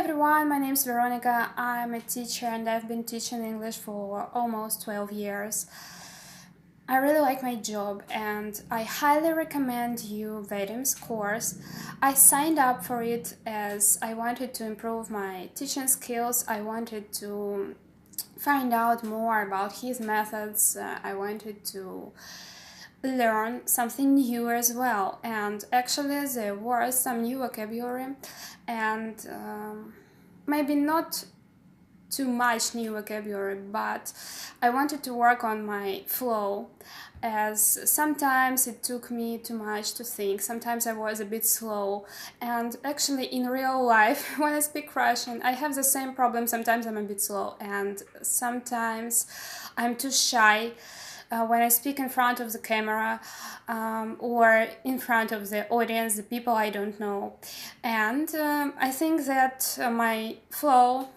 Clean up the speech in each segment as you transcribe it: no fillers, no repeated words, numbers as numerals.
everyone, my name is Veronica. I'm a teacher and I've been teaching English for almost 12 years. I really like my job and I highly recommend you Vadim's course. I signed up for it as I wanted to improve my teaching skills. I wanted to find out more about his methods. I wanted to learn something new as well, and actually there was some new vocabulary and maybe not too much new vocabulary, but I wanted to work on my flow, as sometimes it took me too much to think, sometimes I was a bit slow, and actually in real life when I speak Russian I have the same problem. Sometimes I'm a bit slow and sometimes I'm too shy when I speak in front of the camera or in front of the audience, the people I don't know. And I think that my flow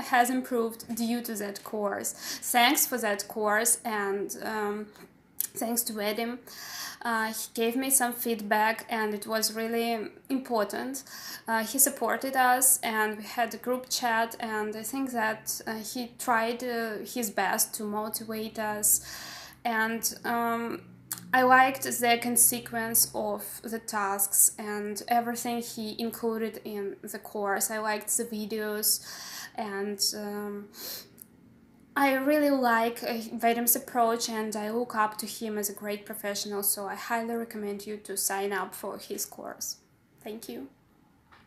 has improved due to that course. Thanks for that course, and thanks to Vadim. He gave me some feedback and it was really important. He supported us and we had a group chat, and I think that he tried his best to motivate us. And I liked the consequence of the tasks and everything he included in the course. I liked the videos, and I really like Vadim's approach and I look up to him as a great professional, so I highly recommend you to sign up for his course. Thank you.